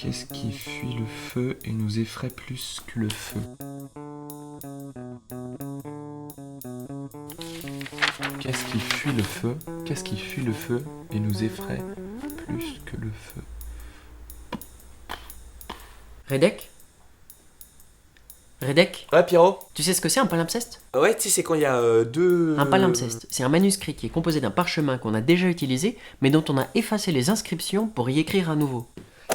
Qu'est-ce qui fuit le feu et nous effraie plus que le feu? Qu'est-ce qui fuit le feu? Qu'est-ce qui fuit le feu et nous effraie plus que le feu? Redek? Redek, Ouais, Pierrot. tu sais ce que c'est un palimpseste? Ouais, tu sais, c'est quand il y a deux... Un palimpseste, c'est un manuscrit qui est composé d'un parchemin qu'on a déjà utilisé, mais dont on a effacé les inscriptions pour y écrire à nouveau.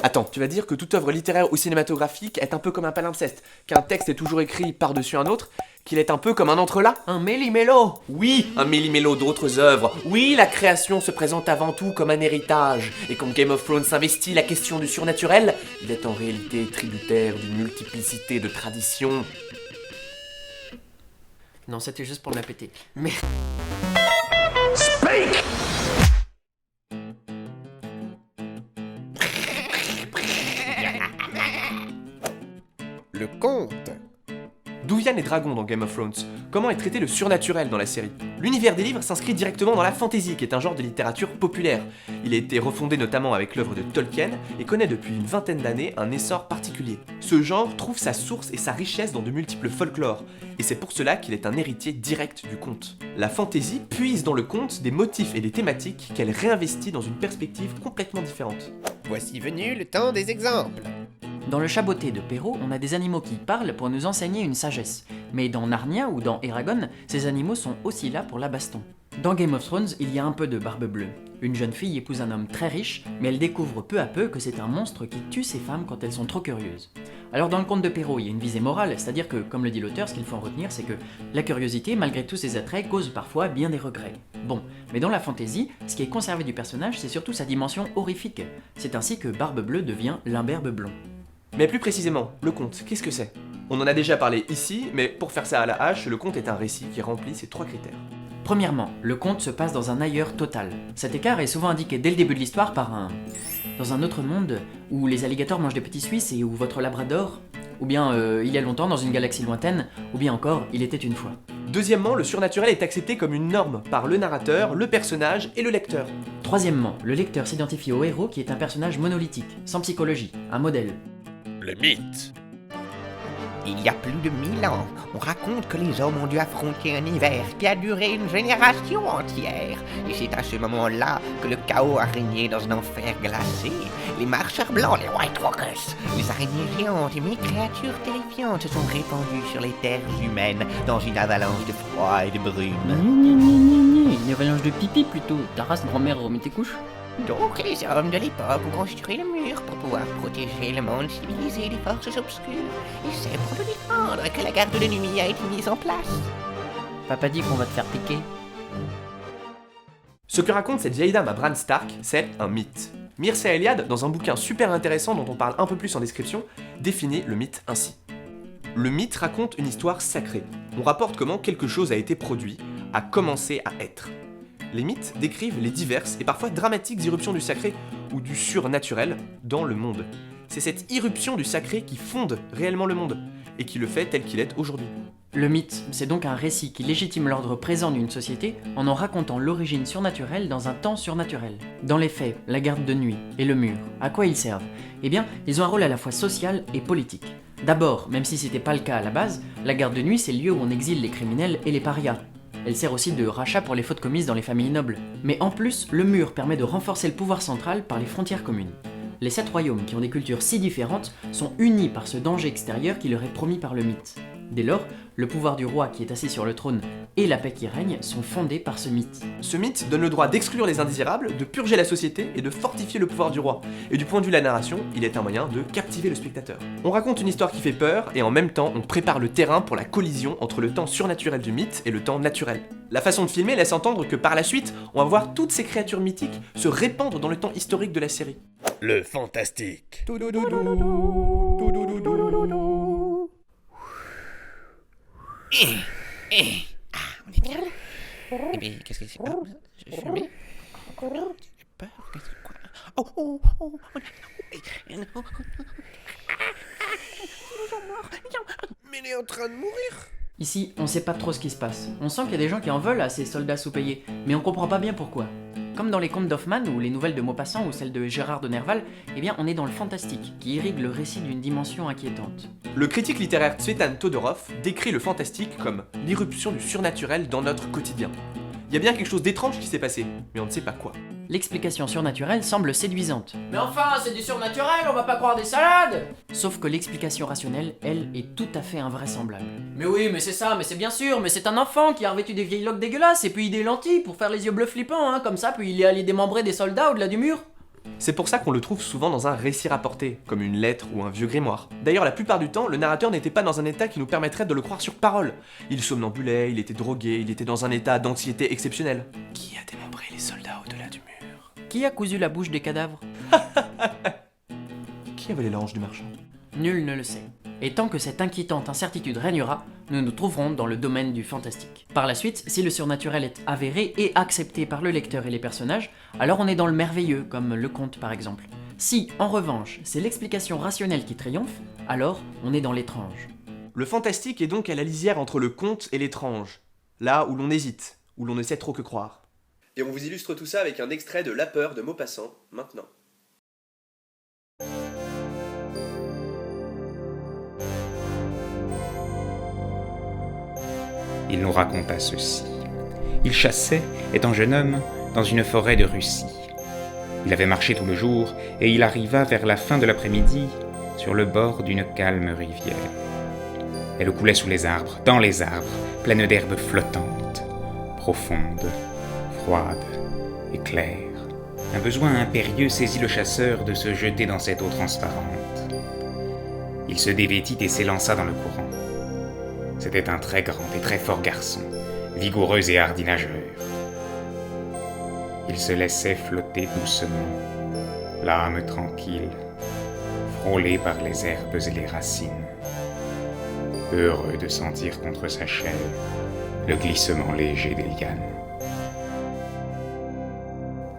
Attends, tu vas dire que toute œuvre littéraire ou cinématographique est un peu comme un palimpseste, qu'un texte est toujours écrit par-dessus un autre, qu'il est un peu comme un entrelac? Un méli-mélo! Oui, un méli-mélo d'autres œuvres. Oui, la création se présente avant tout comme un héritage. Et quand Game of Thrones s'investit la question du surnaturel, il est en réalité tributaire d'une multiplicité de traditions. Non, c'était juste pour me la péter. Mais... Le conte. D'où viennent les dragons dans Game of Thrones? Comment est traité le surnaturel dans la série? L'univers des livres s'inscrit directement dans la fantasy, qui est un genre de littérature populaire. Il a été refondé notamment avec l'œuvre de Tolkien et connaît depuis une vingtaine d'années un essor particulier. Ce genre trouve sa source et sa richesse dans de multiples folklores, et c'est pour cela qu'il est un héritier direct du conte. La fantasy puise dans le conte des motifs et des thématiques qu'elle réinvestit dans une perspective complètement différente. Voici venu le temps des exemples. Dans le Chaboté de Perrault, on a des animaux qui parlent pour nous enseigner une sagesse. Mais dans Narnia ou dans Eragon, ces animaux sont aussi là pour la baston. Dans Game of Thrones, il y a un peu de Barbe Bleue. Une jeune fille épouse un homme très riche, mais elle découvre peu à peu que c'est un monstre qui tue ses femmes quand elles sont trop curieuses. Alors dans le conte de Perrault, il y a une visée morale, c'est-à-dire que, comme le dit l'auteur, ce qu'il faut en retenir, c'est que la curiosité, malgré tous ses attraits, cause parfois bien des regrets. Bon, mais dans la fantasy, ce qui est conservé du personnage, c'est surtout sa dimension horrifique. C'est ainsi que Barbe Bleue devient l'imberbe blond. Mais plus précisément, le conte, qu'est-ce que c'est? On en a déjà parlé ici, mais pour faire ça à la hache, le conte est un récit qui remplit ces trois critères. Premièrement, le conte se passe dans un ailleurs total. Cet écart est souvent indiqué dès le début de l'histoire par un... Dans un autre monde, où les alligators mangent des petits Suisses et où votre labrador... Ou bien, il y a longtemps dans une galaxie lointaine, ou bien encore, il était une fois. Deuxièmement, le surnaturel est accepté comme une norme par le narrateur, le personnage et le lecteur. Troisièmement, le lecteur s'identifie au héros qui est un personnage monolithique, sans psychologie, un modèle. Le mythe. Il y a plus de 1000 ans, on raconte que les hommes ont dû affronter un hiver qui a duré une génération entière. Et c'est à ce moment-là que le chaos a régné dans un enfer glacé. Les marcheurs blancs, les White Walkers, les araignées géantes et mille créatures terrifiantes se sont répandues sur les terres humaines dans une avalanche de froid et de brume. Une avalanche de pipi plutôt. Ta race, grand-mère, remets tes couches. Donc les hommes de l'époque ont construit le mur pour pouvoir protéger le monde civilisé des forces obscures. Et c'est pour le défendre que la garde de nuit a été mise en place. Papa dit qu'on va te faire piquer. Ce que raconte cette vieille dame à Bran Stark, c'est un mythe. Mircea Eliade, dans un bouquin super intéressant dont on parle un peu plus en description, définit le mythe ainsi. Le mythe raconte une histoire sacrée. On rapporte comment quelque chose a été produit, a commencé à être. Les mythes décrivent les diverses et parfois dramatiques irruptions du sacré ou du surnaturel dans le monde. C'est cette irruption du sacré qui fonde réellement le monde et qui le fait tel qu'il est aujourd'hui. Le mythe, c'est donc un récit qui légitime l'ordre présent d'une société en racontant l'origine surnaturelle dans un temps surnaturel. Dans les faits, la garde de nuit et le mur, à quoi ils servent? Eh bien, ils ont un rôle à la fois social et politique. D'abord, même si c'était pas le cas à la base, la garde de nuit c'est le lieu où on exile les criminels et les parias. Elle sert aussi de rachat pour les fautes commises dans les familles nobles. Mais en plus, le mur permet de renforcer le pouvoir central par les frontières communes. Les 7 royaumes qui ont des cultures si différentes sont unis par ce danger extérieur qui leur est promis par le mythe. Dès lors, le pouvoir du roi qui est assis sur le trône et la paix qui règne sont fondés par ce mythe. Ce mythe donne le droit d'exclure les indésirables, de purger la société et de fortifier le pouvoir du roi. Et du point de vue de la narration, il est un moyen de captiver le spectateur. On raconte une histoire qui fait peur et en même temps on prépare le terrain pour la collision entre le temps surnaturel du mythe et le temps naturel. La façon de filmer laisse entendre que par la suite, on va voir toutes ces créatures mythiques se répandre dans le temps historique de la série. Le fantastique. On est bien. Eh bien, qu'est-ce que c'est? Je fumais. J'ai peur. Qu'est-ce que quoi? Oh. Mais il est en train de mourir. Ici, on sait pas trop ce qui se passe. On sent qu'il y a des gens qui en veulent à ces soldats sous-payés, mais on comprend pas bien pourquoi. Comme dans les contes d'Hoffmann ou les nouvelles de Maupassant ou celles de Gérard de Nerval, eh bien on est dans le fantastique, qui irrigue le récit d'une dimension inquiétante. Le critique littéraire Tsvetan Todorov décrit le fantastique comme l'irruption du surnaturel dans notre quotidien. Il y a bien quelque chose d'étrange qui s'est passé, mais on ne sait pas quoi. L'explication surnaturelle semble séduisante. Mais enfin, c'est du surnaturel, on va pas croire des salades! Sauf que l'explication rationnelle, elle, est tout à fait invraisemblable. Mais oui, mais c'est ça, mais c'est bien sûr, mais c'est un enfant qui a revêtu des vieilles loques dégueulasses et puis des lentilles pour faire les yeux bleus flippants, hein, comme ça, puis il est allé démembrer des soldats au-delà du mur. C'est pour ça qu'on le trouve souvent dans un récit rapporté, comme une lettre ou un vieux grimoire. D'ailleurs, la plupart du temps, le narrateur n'était pas dans un état qui nous permettrait de le croire sur parole. Il somnambulait, il était drogué, il était dans un état d'anxiété exceptionnel. Qui a démembré les soldats au-delà du mur? Qui a cousu la bouche des cadavres? Qui a volé l'ange du marchand? Nul ne le sait. Et tant que cette inquiétante incertitude régnera, nous nous trouverons dans le domaine du fantastique. Par la suite, si le surnaturel est avéré et accepté par le lecteur et les personnages, alors on est dans le merveilleux, comme le conte par exemple. Si, en revanche, c'est l'explication rationnelle qui triomphe, alors on est dans l'étrange. Le fantastique est donc à la lisière entre le conte et l'étrange, là où l'on hésite, où l'on ne sait trop que croire. Et on vous illustre tout ça avec un extrait de La peur de Maupassant, maintenant. Il nous raconta ceci. Il chassait, étant jeune homme, dans une forêt de Russie. Il avait marché tout le jour, et il arriva vers la fin de l'après-midi sur le bord d'une calme rivière. Elle coulait sous les arbres, dans les arbres, pleine d'herbes flottantes, profondes, froides et claires. Un besoin impérieux saisit le chasseur de se jeter dans cette eau transparente. Il se dévêtit et s'élança dans le courant. C'était un très grand et très fort garçon, vigoureux et hardi nageur. Il se laissait flotter doucement, l'âme tranquille, frôlé par les herbes et les racines, heureux de sentir contre sa chair le glissement léger des lianes.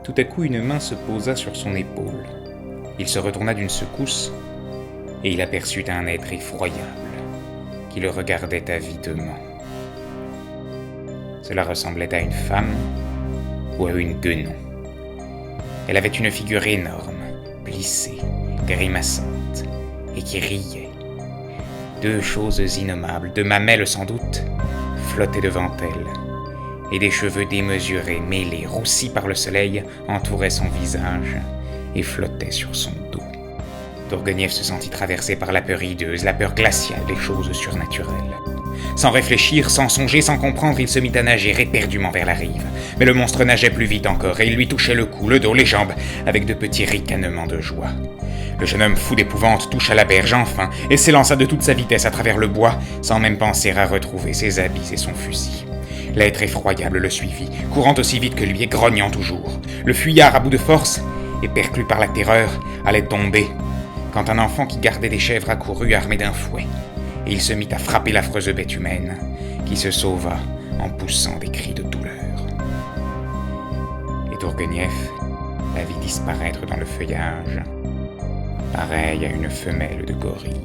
Tout à coup, une main se posa sur son épaule. Il se retourna d'une secousse et il aperçut un être effroyable qui le regardait avidement. Cela ressemblait à une femme ou à une guenon. Elle avait une figure énorme, plissée, grimaçante, et qui riait. Deux choses innommables, de mamelles sans doute, flottaient devant elle, et des cheveux démesurés, mêlés, roussis par le soleil, entouraient son visage et flottaient sur son dos. Tourguenieff se sentit traversé par la peur hideuse, la peur glaciale des choses surnaturelles. Sans réfléchir, sans songer, sans comprendre, il se mit à nager éperdument vers la rive. Mais le monstre nageait plus vite encore, et il lui touchait le cou, le dos, les jambes, avec de petits ricanements de joie. Le jeune homme fou d'épouvante toucha la berge enfin, et s'élança de toute sa vitesse à travers le bois, sans même penser à retrouver ses habits et son fusil. L'être effroyable le suivit, courant aussi vite que lui et grognant toujours. Le fuyard, à bout de force, et perclus par la terreur, allait tomber, quand un enfant qui gardait des chèvres accourut armé d'un fouet, et il se mit à frapper l'affreuse bête humaine, qui se sauva en poussant des cris de douleur. Et Tourguenieff la vit disparaître dans le feuillage, pareil à une femelle de gorille.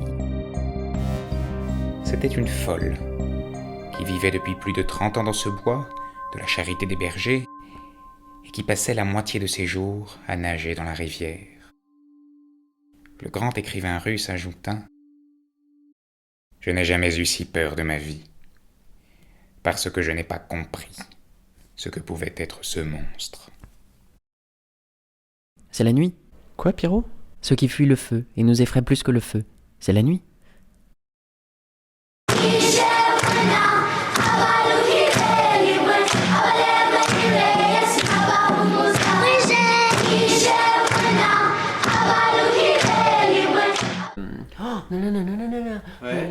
C'était une folle, qui vivait depuis plus de 30 ans dans ce bois, de la charité des bergers, et qui passait la moitié de ses jours à nager dans la rivière. Le grand écrivain russe ajouta « Je n'ai jamais eu si peur de ma vie, parce que je n'ai pas compris ce que pouvait être ce monstre. » C'est la nuit. Quoi, Pierrot? Ce qui fuit le feu et nous effraie plus que le feu, c'est la nuit. Oh, non, non, non, non, non, non, non. Ouais.